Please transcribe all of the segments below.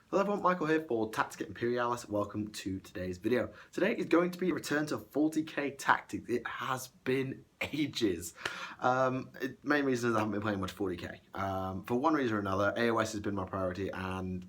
Hello everyone, Michael here for Tactica Imperialis. Welcome to today's video. Today is going to be a return to 40k Tactics. It has been ages. Main reason is I haven't been playing much 40k. For one reason or another, AOS has been my priority and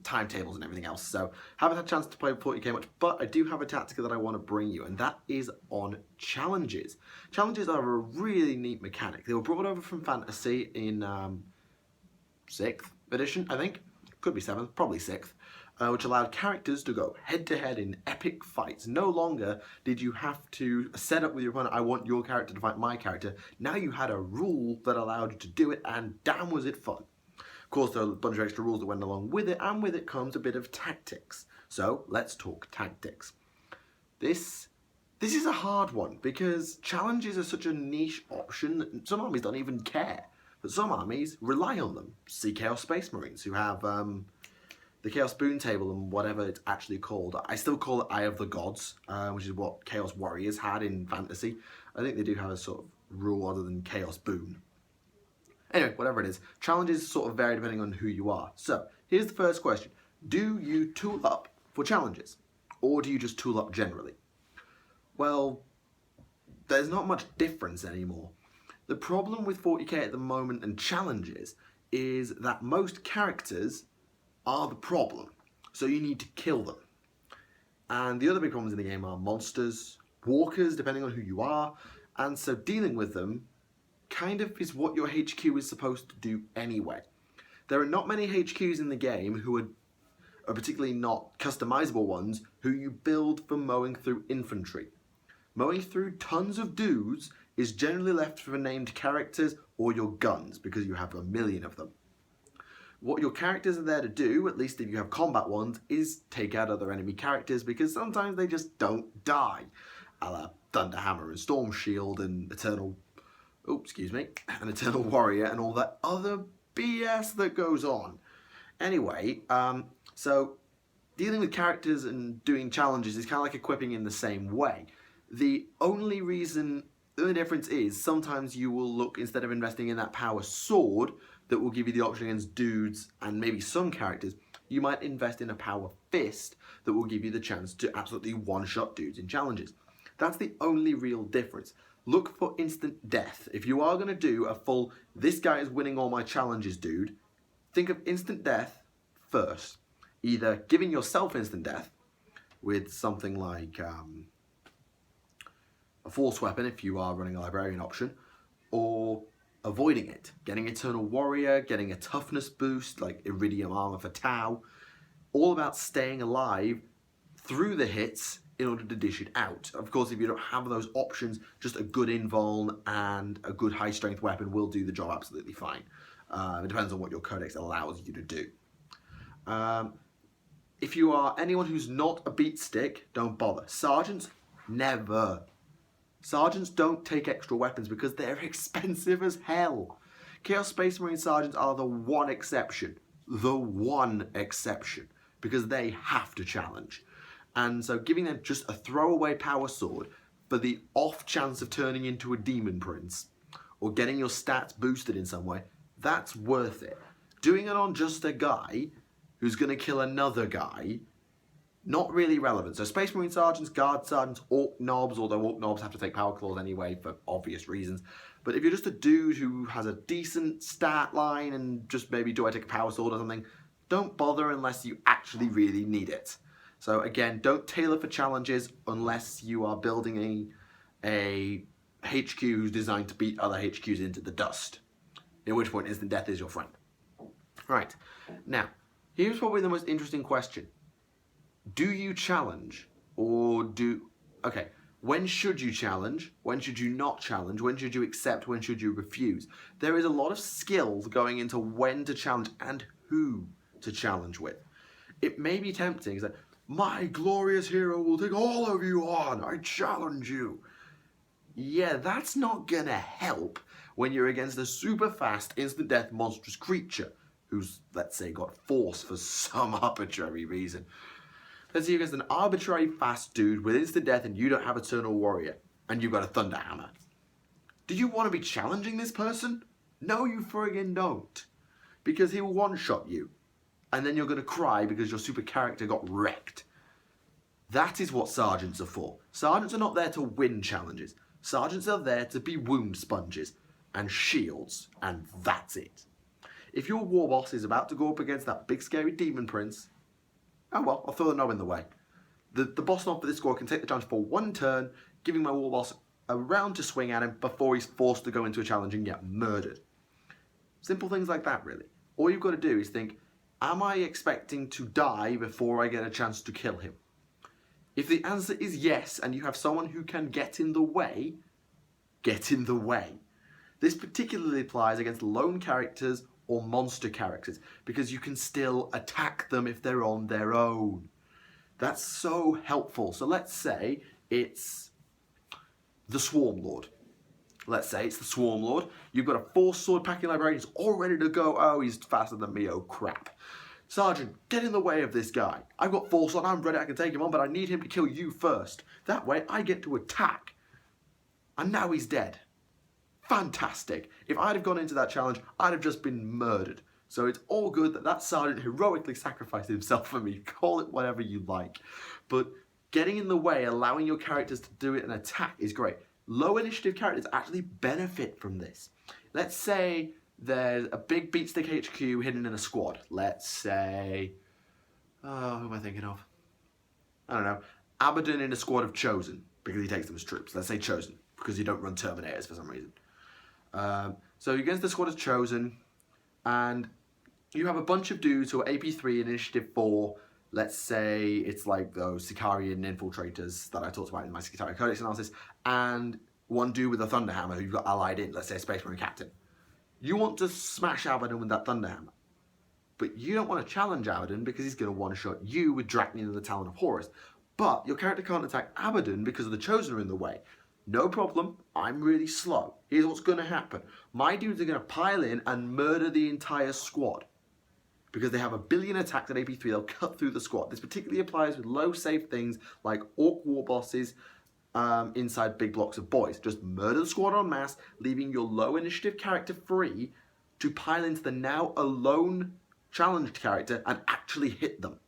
timetables and everything else. So haven't had a chance to play 40k much, but I do have a Tactica that I want to bring you, and that is on challenges. Challenges are a really neat mechanic. They were brought over from Fantasy in 6th edition, I think. Could be 7th, probably 6th, which allowed characters to go head-to-head in epic fights. No longer did you have to set up with your opponent, I want your character to fight my character. Now you had a rule that allowed you to do it, and damn was it fun. Of course, there are a bunch of extra rules that went along with it, and with it comes a bit of tactics. So, let's talk tactics. This is a hard one, because challenges are such a niche option that some armies don't even care. But some armies rely on them. See Chaos Space Marines, who have the Chaos Boon Table and whatever it's actually called. I still call it Eye of the Gods, which is what Chaos Warriors had in Fantasy. I think they do have a sort of rule other than Chaos Boon. Anyway, whatever it is, challenges sort of vary depending on who you are. So, here's the first question. Do you tool up for challenges? Or do you just tool up generally? Well, there's not much difference anymore. The problem with 40k at the moment and challenges is that most characters are the problem, so you need to kill them. And the other big problems in the game are monsters, walkers, depending on who you are, and so dealing with them kind of is what your HQ is supposed to do anyway. There are not many HQs in the game who are particularly not customizable ones, who you build for mowing through infantry. Mowing through tons of dudes is generally left for named characters or your guns, because you have a million of them. What your characters are there to do, at least if you have combat ones, is take out other enemy characters, because sometimes they just don't die. A la Thunderhammer and Storm Shield and Eternal Warrior and all that other BS that goes on. Anyway, so dealing with characters and doing challenges is kind of like equipping in the same way. The only difference is sometimes you will look, instead of investing in that power sword that will give you the option against dudes and maybe some characters, you might invest in a power fist that will give you the chance to absolutely one-shot dudes in challenges. That's the only real difference. Look for instant death. If you are going to do a full, this guy is winning all my challenges dude, think of instant death first. Either giving yourself instant death with something like a force weapon if you are running a librarian option, or avoiding it, getting Eternal Warrior, getting a toughness boost like Iridium Armor for Tau, all about staying alive through the hits in order to dish it out. Of course, if you don't have those options, just a good invuln and a good high strength weapon will do the job absolutely fine. It depends on what your codex allows you to do. If you are anyone who's not a beat stick, don't bother. Sergeants, never. Sergeants don't take extra weapons because they're expensive as hell. Chaos Space Marine Sergeants are the one exception. The one exception. Because they have to challenge. And so giving them just a throwaway power sword for the off chance of turning into a Demon Prince, or getting your stats boosted in some way, that's worth it. Doing it on just a guy who's going to kill another guy, not really relevant. So Space Marine Sergeants, Guard Sergeants, Orc Knobs, although Orc Knobs have to take Power Claws anyway for obvious reasons. But if you're just a dude who has a decent stat line and just maybe do I take a Power Sword or something, don't bother unless you actually really need it. So again, don't tailor for challenges unless you are building a HQ who's designed to beat other HQs into the dust. In which point instant death is your friend. Right, now, here's probably the most interesting question. Do you challenge, or okay, when should you challenge? When should you not challenge? When should you accept? When should you refuse? There is a lot of skill going into when to challenge and who to challenge with. It may be tempting, it's like, my glorious hero will take all of you on, I challenge you. Yeah, that's not gonna help when you're against a super fast, instant death monstrous creature who's, let's say, got force for some arbitrary reason. Let's say you're against an arbitrary fast dude with instant death and you don't have Eternal Warrior, and you've got a Thunderhammer. Do you want to be challenging this person? No, you friggin' don't. Because he will one-shot you. and then you're going to cry because your super character got wrecked. That is what sergeants are for. Sergeants are not there to win challenges. Sergeants are there to be wound sponges and shields, and that's it. If your war boss is about to go up against that big scary demon prince, oh well, I'll throw the knob in the way. The boss knob for this squad can take the challenge for one turn, giving my war boss a round to swing at him before he's forced to go into a challenge and get murdered. Simple things like that, really. All you've got to do is think, am I expecting to die before I get a chance to kill him? If the answer is yes, and you have someone who can get in the way, get in the way. This particularly applies against lone characters or monster characters, because you can still attack them if they're on their own. That's so helpful. So let's say it's the Swarm Lord. Let's say it's the Swarm Lord. You've got a 4-sword packing librarian. He's all ready to go. Oh, he's faster than me. Oh, crap. Sergeant, get in the way of this guy. I've got 4-sword. I'm ready. I can take him on, but I need him to kill you first. That way, I get to attack. And now he's dead. Fantastic. If I'd have gone into that challenge, I'd have just been murdered. So it's all good that that sergeant heroically sacrificed himself for me. Call it whatever you like. But getting in the way, allowing your characters to do it and attack is great. Low initiative characters actually benefit from this. Let's say there's a big beatstick HQ hidden in a squad. Let's say, who am I thinking of? I don't know. Abaddon in a squad of Chosen, because he takes them as troops. Let's say Chosen, because you don't run Terminators for some reason. So you get into the squad as Chosen, and you have a bunch of dudes who are AP3 and Initiative 4. Let's say it's like those Sicarian infiltrators that I talked about in my Sicarian Codex analysis, and one dude with a Thunderhammer who you've got allied in, let's say a Space Marine Captain. You want to smash Abaddon with that Thunderhammer, but you don't want to challenge Abaddon because he's going to one-shot you with Draconian and the Talon of Horus. But your character can't attack Abaddon because the Chosen are in the way. No problem, I'm really slow. Here's what's going to happen. My dudes are going to pile in and murder the entire squad. Because they have a billion attacks at AP3, they'll cut through the squad. This particularly applies with low save things like Orc War Bosses inside big blocks of boys. Just murder the squad en masse, leaving your low initiative character free to pile into the now alone challenged character and actually hit them.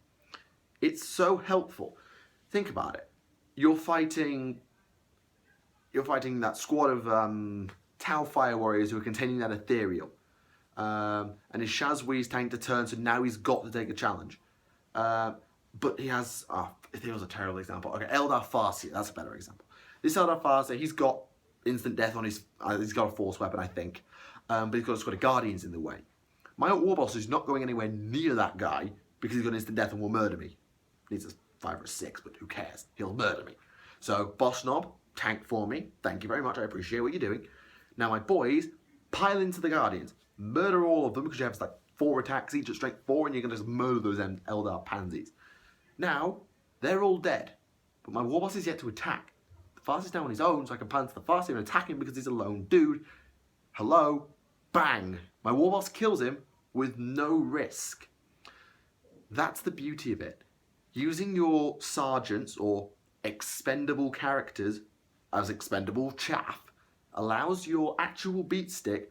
It's so helpful. Think about it. You're fighting that squad of Tau Fire Warriors who are containing that Ethereal. And his Shazwee's tanked a turn, so now he's got to take a challenge. But he has, Ethereal's a terrible example. Okay, Eldar Farseer, that's a better example. This Eldar Farseer, he's got instant death on his, he's got a force weapon, I think. But he's got a squad of Guardians in the way. My War Boss is not going anywhere near that guy because he's got instant death and will murder me. He needs a 5 or a 6, but who cares? He'll murder me. So, Boss Knob, tank for me. Thank you very much, I appreciate what you're doing. Now my boys, pile into the Guardians. Murder all of them because you have like 4 attacks each at strength 4 and you're going to just murder those Eldar pansies. Now, they're all dead, but my war boss is yet to attack. The Farseer's now on his own, so I can plan to the Farseer and attack him because he's a lone dude. Hello, bang. My war boss kills him with no risk. That's the beauty of it. Using your sergeants or expendable characters as expendable chaff allows your actual beatstick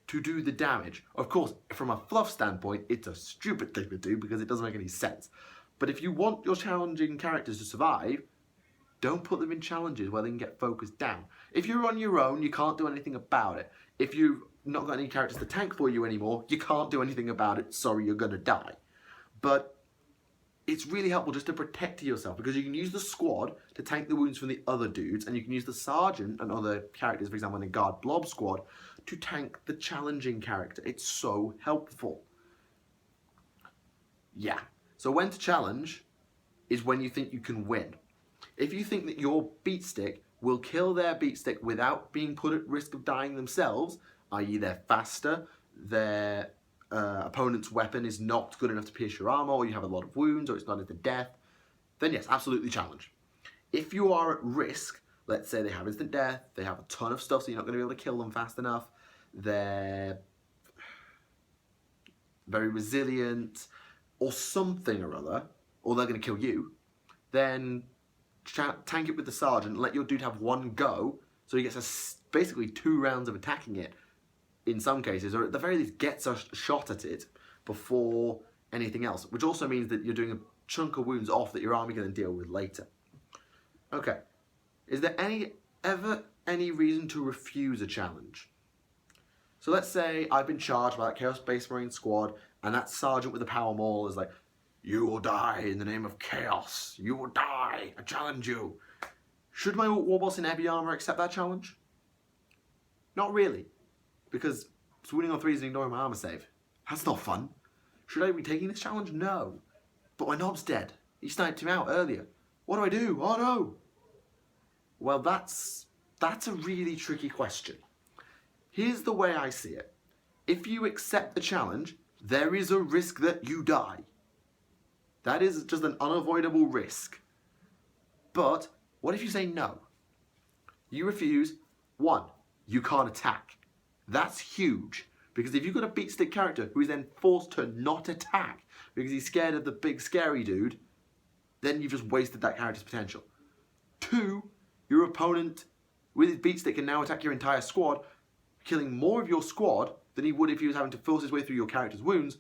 to do the damage. Of course, from a fluff standpoint, it's a stupid thing to do because it doesn't make any sense. But if you want your challenging characters to survive, don't put them in challenges where they can get focused down. If you're on your own, you can't do anything about it. If you've not got any characters to tank for you anymore, you can't do anything about it. Sorry, you're gonna die. But it's really helpful just to protect yourself because you can use the squad to tank the wounds from the other dudes, and you can use the sergeant and other characters, for example, in the guard blob squad, to tank the challenging character. It's so helpful. Yeah. So when to challenge is when you think you can win. If you think that your beatstick will kill their beatstick without being put at risk of dying themselves, i.e. they're faster, their opponent's weapon is not good enough to pierce your armor, or you have a lot of wounds, or it's not into death, then yes, absolutely challenge. If you are at risk, let's say they have instant death, they have a ton of stuff so you're not going to be able to kill them fast enough, they're very resilient, or something or other, or they're going to kill you, then tank it with the sergeant, let your dude have one go, so he gets basically 2 rounds of attacking it, in some cases, or at the very least gets a shot at it before anything else, which also means that you're doing a chunk of wounds off that your army can then deal with later. Okay, is there ever any reason to refuse a challenge? So let's say I've been charged by that Chaos Space Marine squad, and that sergeant with the power maul is like, "You will die in the name of chaos. You will die. I challenge you." Should my warboss in heavy armor accept that challenge? Not really, because swooning on 3s and ignoring my armor save. That's not fun. Should I be taking this challenge? No. But my knob's dead. He sniped him out earlier. What do I do? Oh no! Well, that's a really tricky question. Here's the way I see it. If you accept the challenge, there is a risk that you die. That is just an unavoidable risk. But what if you say no? You refuse. 1, you can't attack. That's huge. Because if you've got a beat stick character who is then forced to not attack because he's scared of the big scary dude, then you've just wasted that character's potential. 2, your opponent with his beat stick can now attack your entire squad, killing more of your squad than he would if he was having to force his way through your character's wounds,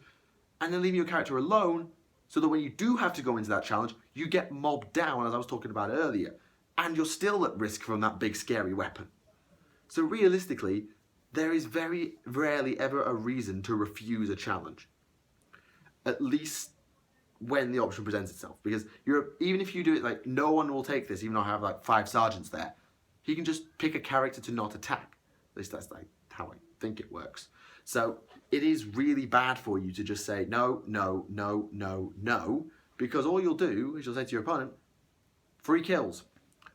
and then leaving your character alone so that when you do have to go into that challenge, you get mobbed down, as I was talking about earlier, and you're still at risk from that big scary weapon. So realistically, there is very rarely ever a reason to refuse a challenge. At least when the option presents itself. Because even if you do it like, no one will take this, even though I have like 5 sergeants there, he can just pick a character to not attack. At least that's like how I think it works. So it is really bad for you to just say no, no, no, no, no, because all you'll do is you'll say to your opponent, free kills.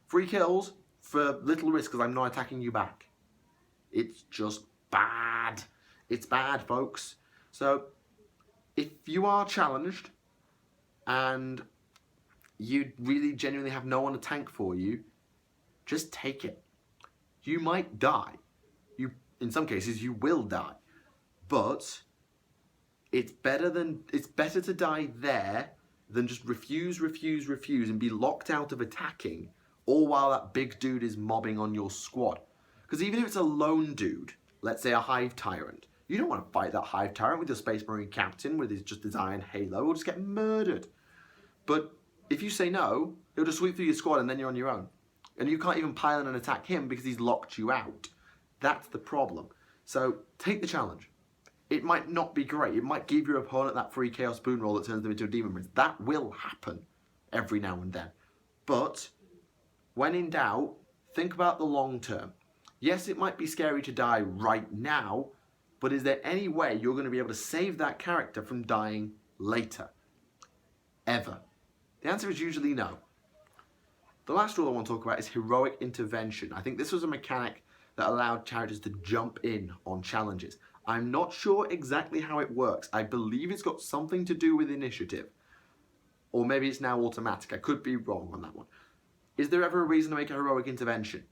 Free kills for little risk because I'm not attacking you back. It's just bad. It's bad, folks. So if you are challenged and you really genuinely have no one to tank for you, just take it. You might die. In some cases, you will die. But it's better to die there than just refuse and be locked out of attacking, all while that big dude is mobbing on your squad. Because even if it's a lone dude, let's say a Hive Tyrant, you don't want to fight that Hive Tyrant with your Space Marine Captain with his iron halo. He'll just get murdered. But if you say no, he'll just sweep through your squad and then you're on your own. And you can't even pile in and attack him because he's locked you out. That's the problem. So take the challenge. It might not be great. It might give your opponent that free Chaos Spoon roll that turns them into a Demon Prince. That will happen every now and then. But when in doubt, think about the long term. Yes, it might be scary to die right now, but is there any way you're going to be able to save that character from dying later? Ever? The answer is usually no. The last rule I want to talk about is heroic intervention. I think this was a mechanic that allowed characters to jump in on challenges. I'm not sure exactly how it works. I believe it's got something to do with initiative. Or maybe it's now automatic. I could be wrong on that one. Is there ever a reason to make a heroic intervention?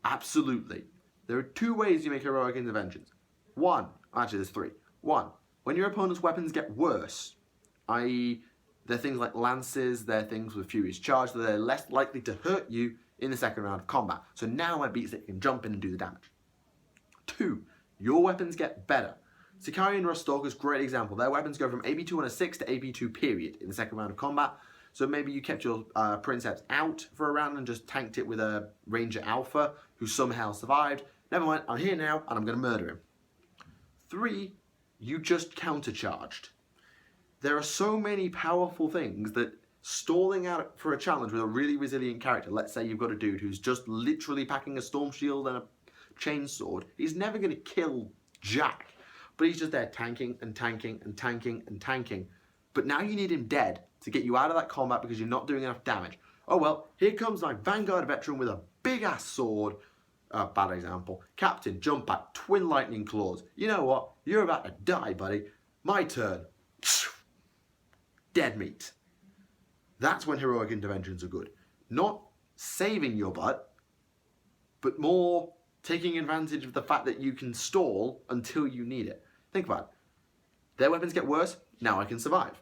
Absolutely. There are 2 ways you make heroic interventions. 1, actually there's 3. 1, when your opponent's weapons get worse, i.e. they're things like lances, they're things with furious charge, that they're less likely to hurt you in the second round of combat. So now my beat stick can jump in and do the damage. 2, your weapons get better. Sicarii and Rustalker's great example. Their weapons go from AP2 on a 6 to AP2 period in the second round of combat. So maybe you kept your Princeps out for a round and just tanked it with a Ranger Alpha who somehow survived. Never mind, I'm here now and I'm going to murder him. 3, you just countercharged. There are so many powerful things that stalling out for a challenge with a really resilient character, let's say you've got a dude who's just literally packing a storm shield and a chainsword, he's never going to kill Jack, but he's just there tanking and tanking and tanking and tanking. But now you need him dead to get you out of that combat because you're not doing enough damage. Oh well, here comes my Vanguard veteran with a big ass sword. Bad example. Captain, jump back, twin lightning claws. You know what? You're about to die, buddy. My turn. Dead meat. That's when heroic interventions are good. Not saving your butt, but more taking advantage of the fact that you can stall until you need it. Think about it. Their weapons get worse, now I can survive.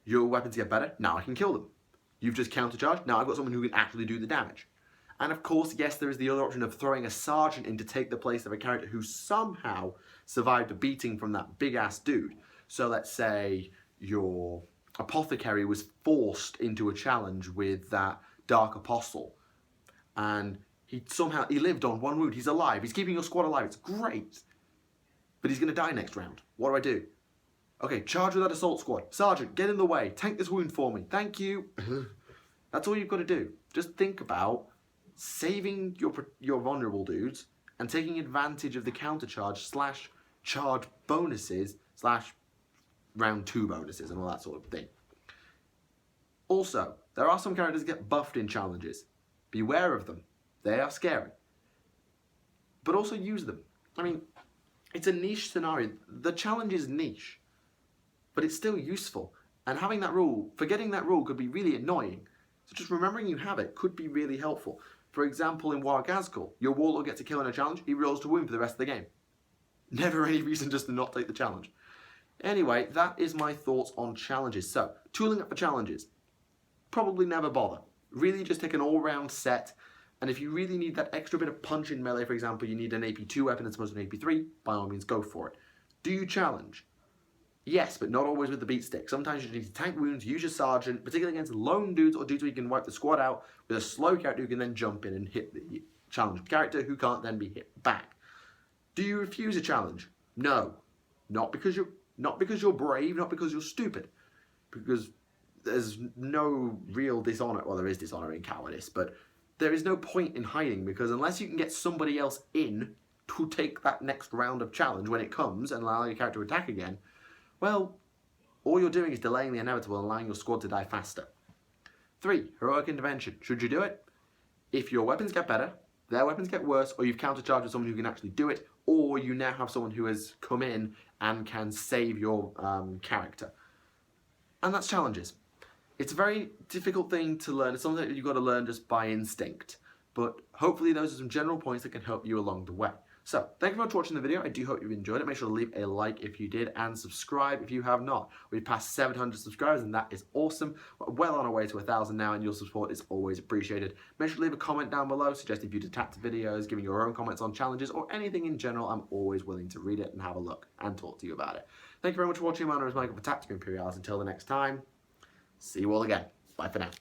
Your weapons get better, now I can kill them. You've just countercharged, now I've got someone who can actually do the damage. And of course, yes, there is the other option of throwing a sergeant in to take the place of a character who somehow survived a beating from that big ass dude. So let's say your apothecary was forced into a challenge with that dark apostle, and he lived on 1 wound. He's alive. He's keeping your squad alive. It's great. But he's going to die next round. What do? Okay, charge with that assault squad. Sergeant, get in the way. Tank this wound for me. Thank you. That's all you've got to do. Just think about saving your vulnerable dudes and taking advantage of the counter charge / charge bonuses / round 2 bonuses and all that sort of thing. Also, there are some characters that get buffed in challenges. Beware of them. They are scary. But also use them. I mean, it's a niche scenario. The challenge is niche, but it's still useful. And having that rule, forgetting that rule could be really annoying. So just remembering you have it could be really helpful. For example, in War Gazgul, your warlord gets a kill in a challenge, he rolls to wound for the rest of the game. Never any reason just to not take the challenge. Anyway, that is my thoughts on challenges. So, tooling up for challenges. Probably never bother. Really just take an all-round set, and if you really need that extra bit of punch in melee, for example, you need an AP2 weapon as opposed to an AP3, by all means go for it. Do you challenge? Yes, but not always with the beat stick. Sometimes you need to tank wounds, use your sergeant, particularly against lone dudes or dudes where you can wipe the squad out with a slow character who can then jump in and hit the challenged character who can't then be hit back. Do you refuse a challenge? No. Not because you're brave, not because you're stupid. Because there's no real dishonor. Well, there is dishonor in cowardice, but there is no point in hiding, because unless you can get somebody else in to take that next round of challenge when it comes and allow your character to attack again, well, all you're doing is delaying the inevitable and allowing your squad to die faster. 3. Heroic intervention. Should you do it? If your weapons get better, their weapons get worse, or you've countercharged with someone who can actually do it, or you now have someone who has come in and can save your character. And that's challenges. It's a very difficult thing to learn. It's something that you've got to learn just by instinct. But hopefully those are some general points that can help you along the way. So, thank you very much for watching the video. I do hope you've enjoyed it. Make sure to leave a like if you did, and subscribe if you have not. We've passed 700 subscribers, and that is awesome. We're well on our way to 1,000 now, and your support is always appreciated. Make sure to leave a comment down below, suggesting future Tactica videos, giving your own comments on challenges, or anything in general. I'm always willing to read it and have a look and talk to you about it. Thank you very much for watching. My name is Michael for Tactica Imperialis. Until the next time, see you all again. Bye for now.